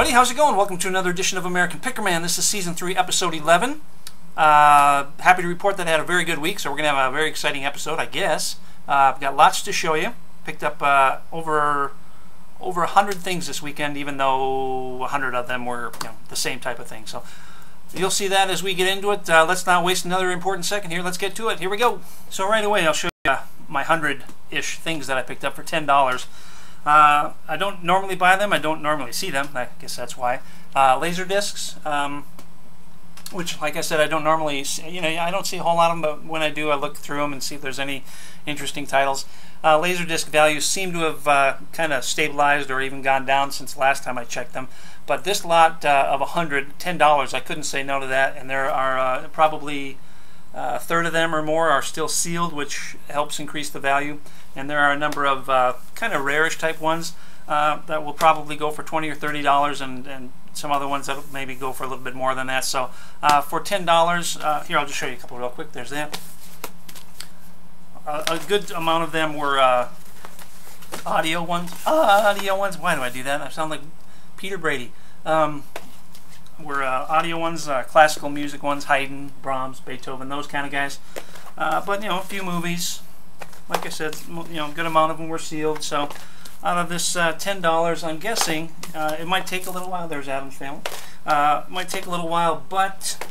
everybody, how's it going? Welcome to another edition of American Pickerman. This is Season 3, Episode 11. Happy to report that I had a very good week, so we're going to have a very exciting episode, I guess. I've got lots to show you. Picked up over 100 things this weekend, even though 100 of them were the same type of thing. So you'll see that as we get into it. Let's not waste another important second here. Let's get to it. Here we go. So right away, I'll show you my 100-ish things that I picked up for $10. I don't normally buy them. I don't normally see them. I guess that's why. Laser discs, which, like I said, I don't normally see, I don't see a whole lot of them, but when I do, I look through them and see if there's any interesting titles. Laser disc values seem to have kind of stabilized or even gone down since last time I checked them. But this lot of $10, I couldn't say no to that, and there are probably a third of them or more are still sealed, which helps increase the value. And there are a number of kind of rarish type ones that will probably go for $20 or $30, and some other ones that will maybe go for a little bit more than that. So for $10, here I'll just show you a couple real quick. There's that. A good amount of them were audio ones. Why do I do that? I sound like Peter Brady. Were audio ones, classical music ones, Haydn, Brahms, Beethoven, those kind of guys. But a few movies. Like I said, a good amount of them were sealed. So out of this $10, I'm guessing it might take a little while. There's Adam's Family. It might take a little while, but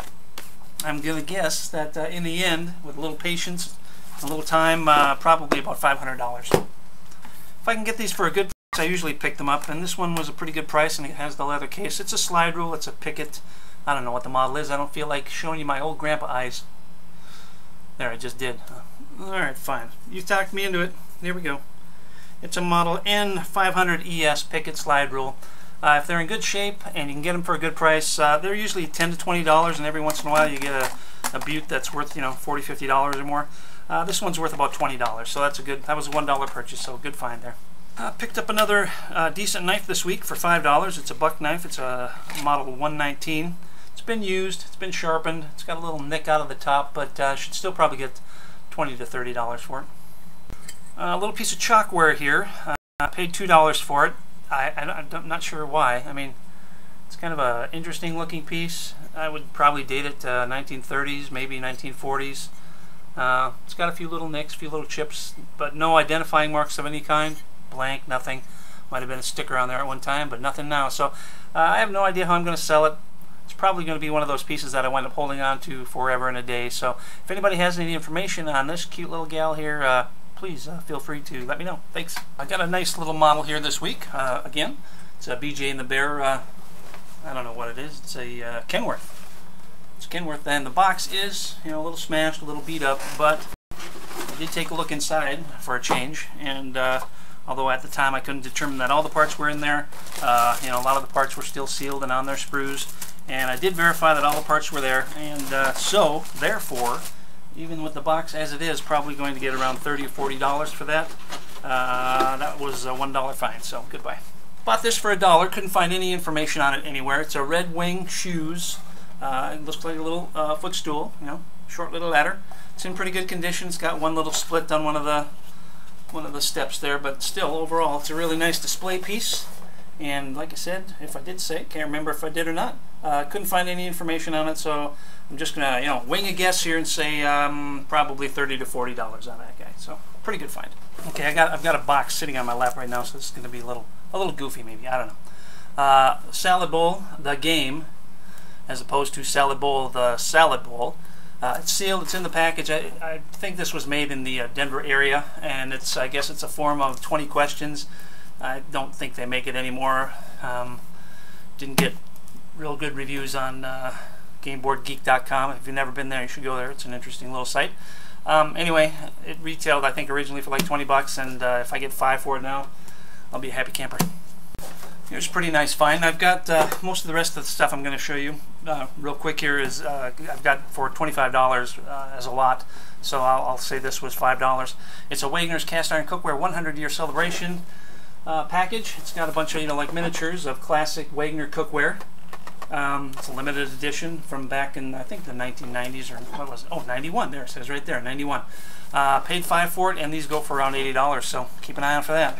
I'm gonna guess that in the end, with a little patience, a little time, probably about $500. If I can get these for a good price, I usually pick them up, and this one was a pretty good price, and it has the leather case. It's a slide rule. It's a Pickett. I don't know what the model is. I don't feel like showing you my old grandpa eyes. There, I just did. Alright, fine. You talked me into it. Here we go. It's a model N500ES Pickett slide rule. If they're in good shape and you can get them for a good price, they're usually $10 to $20, and every once in a while you get a butte that's worth $40, $50 or more. This one's worth about $20, so that's that was a $1 purchase, so good find there. Picked up another decent knife this week for $5. It's a buck knife. It's a model 119. It's been used. It's been sharpened. It's got a little nick out of the top, but should still probably get $20 to $30 for it. A little piece of chalkware here. I paid $2 for it. I'm not sure why. I mean, it's kind of an interesting looking piece. I would probably date it 1930s, maybe 1940s. It's got a few little nicks, a few little chips, but no identifying marks of any kind. Blank, nothing. Might have been a sticker on there at one time, but nothing now. So I have no idea how I'm going to sell it. It's probably going to be one of those pieces that I wind up holding on to forever and a day. So if anybody has any information on this cute little gal here, please feel free to let me know. Thanks. I got a nice little model here this week. Again, it's a BJ and the Bear. I don't know what it is. It's a Kenworth. It's Kenworth, and the box is a little smashed, a little beat up, but I did take a look inside for a change, and although at the time I couldn't determine that all the parts were in there, a lot of the parts were still sealed and on their sprues, and I did verify that all the parts were there, and so therefore, even with the box as it is, probably going to get around $30 or $40 for that. That was a $1 fine, so goodbye. Bought this for $1. Couldn't find any information on it anywhere. It's a Red Wing Shoes. It looks like a little footstool, short little ladder. It's in pretty good condition. It's got one little split on one of the steps there, but still, overall, it's a really nice display piece. And like I said, if I did say it, can't remember if I did or not. Couldn't find any information on it, so I'm just gonna, wing a guess here and say probably $30 to $40 on that guy. So pretty good find. Okay, I've got a box sitting on my lap right now, so this is gonna be a little goofy, maybe. I don't know. Salad bowl, the game, as opposed to salad bowl, the salad bowl. It's sealed. It's in the package. I think this was made in the Denver area, and I guess it's a form of 20 questions. I don't think they make it anymore. Didn't get real good reviews on GameBoardGeek.com. If you've never been there, you should go there. It's an interesting little site. Anyway, it retailed, I think, originally for like 20 bucks, and if I get 5 for it now, I'll be a happy camper. Here's a pretty nice find. I've got most of the rest of the stuff I'm going to show you real quick here is I've got for $25 as a lot, so I'll say this was $5. It's a Wagner's Cast Iron Cookware 100-year celebration package. It's got a bunch of like miniatures of classic Wagner cookware. It's a limited edition from back in I think the 1990s, or what was it? Oh, 91. There it says right there, 91. Paid $5 for it, and these go for around $80. So keep an eye out for that.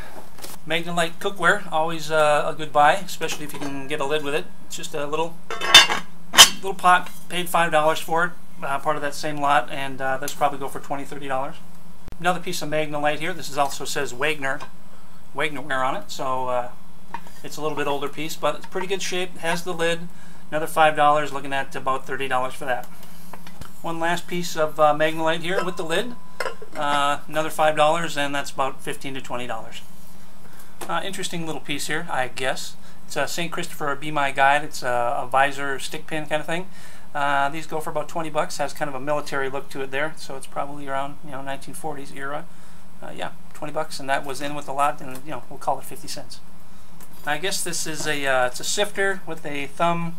Magnolite cookware, always a good buy, especially if you can get a lid with it. It's just a little pot, paid $5 for it, part of that same lot, and this probably go for $20, $30. Another piece of Magnolite here. This is also says Wagner ware on it, so it's a little bit older piece, but it's pretty good shape. It has the lid. Another $5, looking at about $30 for that. One last piece of Magnolite here with the lid. Another $5, and that's about $15 to $20. Interesting little piece here, I guess. It's a St. Christopher Be My Guide. It's a visor stick pin kind of thing. These go for about 20 bucks. Has kind of a military look to it there, so it's probably around 1940s era. Yeah, 20 bucks, and that was in with a lot, and we'll call it 50 cents. I guess this is it's a sifter with a thumb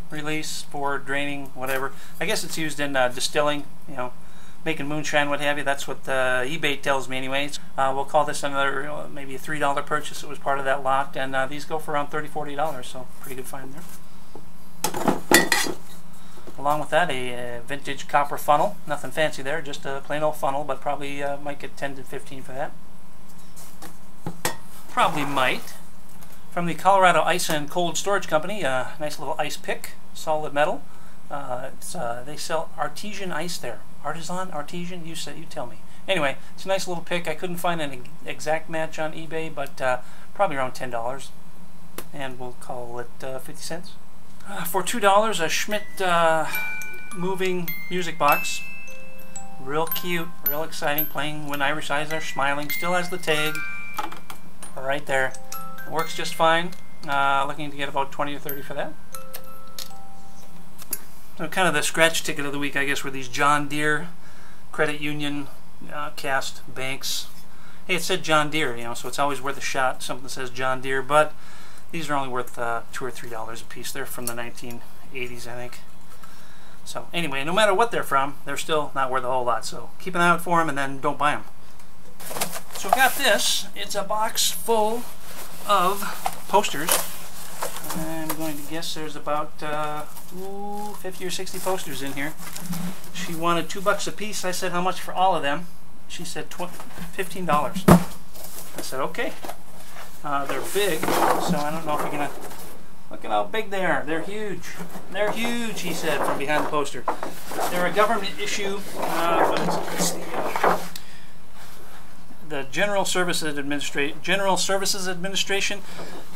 release for draining whatever. I guess it's used in distilling, making moonshine, what have you. That's what eBay tells me anyways. We'll call this another maybe a $3 purchase. It was part of that lot, and these go for around $30, $40, so pretty good find there. Along with that, a vintage copper funnel. Nothing fancy there, just a plain old funnel, but probably might get 10 to 15 for that. Probably might. From the Colorado Ice and Cold Storage Company, nice little ice pick, solid metal. They sell artesian ice there. Artesian? You tell me. Anyway, it's a nice little pick. I couldn't find an exact match on eBay, but probably around $10. And we'll call it 50 cents. For $2, a Schmidt moving music box. Real cute, real exciting, playing When Irish Eyes Are Smiling. Still has the tag right there. It works just fine. Looking to get about 20 or 30 for that. So kind of the scratch ticket of the week, I guess, were these John Deere Credit Union cast banks. Hey, it said John Deere, so it's always worth a shot. Something that says John Deere, but these are only worth $2 or $3 a piece. They're from the 1980s, I think. So anyway, no matter what they're from, they're still not worth a whole lot. So keep an eye out for them, and then don't buy them. So I got this. It's a box full of posters. I'm going to guess there's about 50 or 60 posters in here. She wanted $2 a piece. I said, how much for all of them? She said $15. I said, okay. They're big, so I don't know if you're gonna look at how big they are. They're huge. They're huge, he said from behind the poster. They're a government issue, but it's the General Services Administration.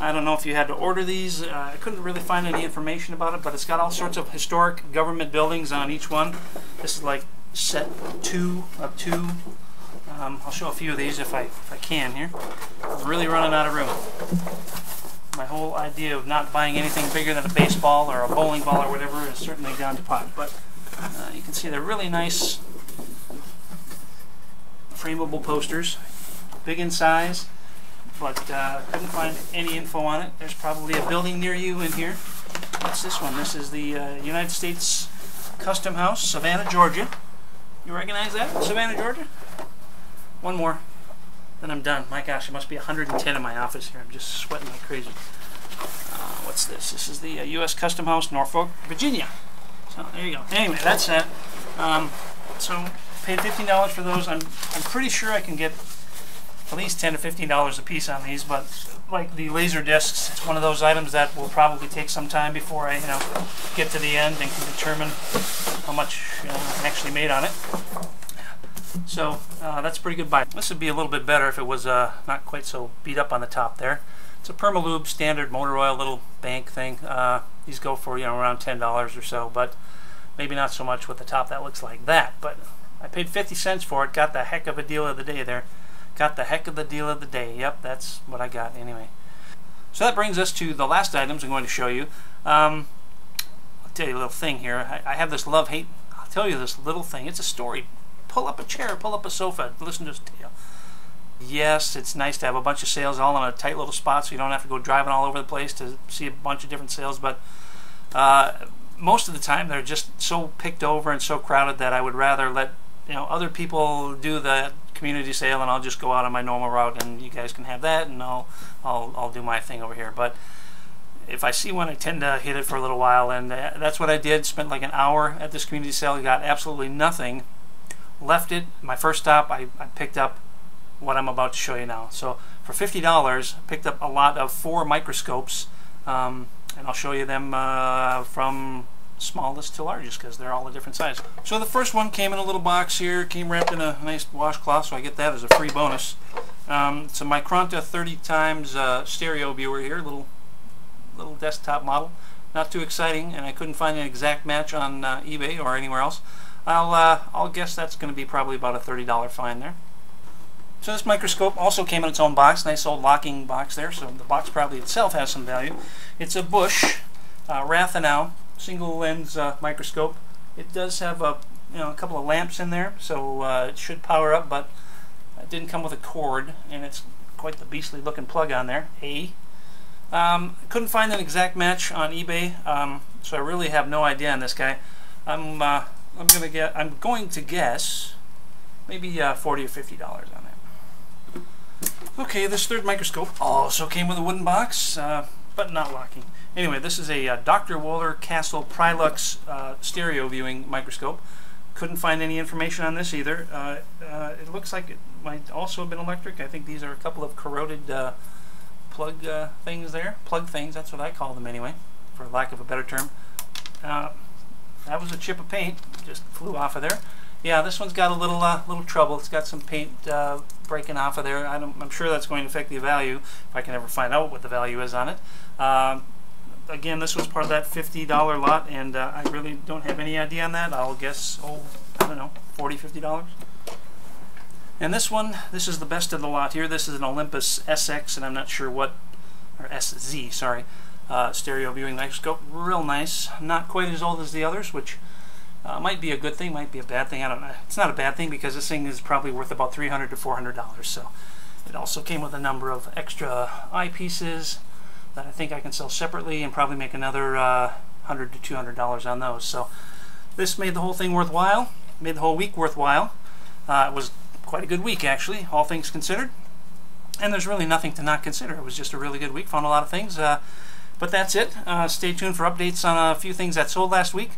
I don't know if you had to order these. I couldn't really find any information about it, but it's got all sorts of historic government buildings on each one. This is like set 2 of 2. I'll show a few of these if I can here. I'm really running out of room. My whole idea of not buying anything bigger than a baseball or a bowling ball or whatever is certainly down to pot. But you can see they're really nice frameable posters, big in size, but couldn't find any info on it. There's probably a building near you in here. What's this one? This is the United States Custom House, Savannah, Georgia. You recognize that? Savannah, Georgia? One more, then I'm done. My gosh, it must be 110 in my office here. I'm just sweating like crazy. What's this? This is the U.S. Custom House, Norfolk, Virginia. So there you go. Anyway, that's that. So paid $15 for those. I'm pretty sure I can get at least $10 to $15 a piece on these, but like the laser discs, it's one of those items that will probably take some time before I get to the end and can determine how much I actually made on it. So that's a pretty good buy. This would be a little bit better if it was not quite so beat up on the top there. It's a Permalube standard motor oil little bank thing. These go for around $10 or so, but maybe not so much with the top that looks like that. But I paid 50 cents for it. Got the heck of a deal of the day there. Got the heck of the deal of the day. Yep, that's what I got anyway. So that brings us to the last items I'm going to show you. I'll tell you a little thing here. I have this love-hate. I'll tell you this little thing. It's a story. Pull up a chair, pull up a sofa, listen to this tale. Yes, it's nice to have a bunch of sales all in a tight little spot so you don't have to go driving all over the place to see a bunch of different sales, but most of the time they're just so picked over and so crowded that I would rather let other people do the community sale, and I'll just go out on my normal route, and you guys can have that, and I'll do my thing over here. But if I see one, I tend to hit it for a little while, and that's what I did. Spent like an hour at this community sale, got absolutely nothing. Left it. My first stop, I picked up what I'm about to show you now. So for $50, I picked up a lot of 4 microscopes, and I'll show you them from smallest to largest because they're all a different size. So the first one came in a little box here, came wrapped in a nice washcloth, so I get that as a free bonus. It's a Micronta 30 times stereo viewer here, little desktop model. Not too exciting, and I couldn't find an exact match on eBay or anywhere else. I'll guess that's going to be probably about a $30 find there. So this microscope also came in its own box, nice old locking box there, so the box probably itself has some value. It's a Bush Rathenau single lens microscope. It does have a couple of lamps in there, so it should power up, but it didn't come with a cord, and it's quite the beastly looking plug on there. Couldn't find an exact match on eBay, so I really have no idea on this guy. I'm going to guess maybe $40 or $50 on that. Okay, this third microscope also came with a wooden box, but not locking. Anyway, this is a Dr. Wohler Castle Prilux stereo viewing microscope. Couldn't find any information on this either. It looks like it might also have been electric. I think these are a couple of corroded plug things there. Plug things, that's what I call them anyway, for lack of a better term. That was a chip of paint, just flew off of there. Yeah, this one's got a little trouble. It's got some paint breaking off of there. I'm sure that's going to affect the value, if I can ever find out what the value is on it. Again, this was part of that $50 lot, and I really don't have any idea on that. I'll guess, I don't know, $40, $50. And this one, this is the best of the lot here. This is an Olympus SX, and I'm not sure what, or SZ, sorry, stereo viewing microscope. Real nice. Not quite as old as the others, which might be a good thing, might be a bad thing. I don't know. It's not a bad thing because this thing is probably worth about $300 to $400. So it also came with a number of extra eyepieces that I think I can sell separately and probably make another $100 to $200 on those. So this made the whole thing worthwhile, made the whole week worthwhile. It was quite a good week, actually, all things considered. And there's really nothing to not consider. It was just a really good week, found a lot of things. But that's it. Stay tuned for updates on a few things that sold last week.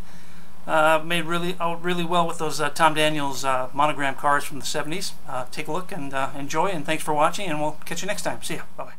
Made out really well with those Tom Daniels monogram cars from the 70s. Take a look and enjoy, and thanks for watching, and we'll catch you next time. See ya. Bye-bye.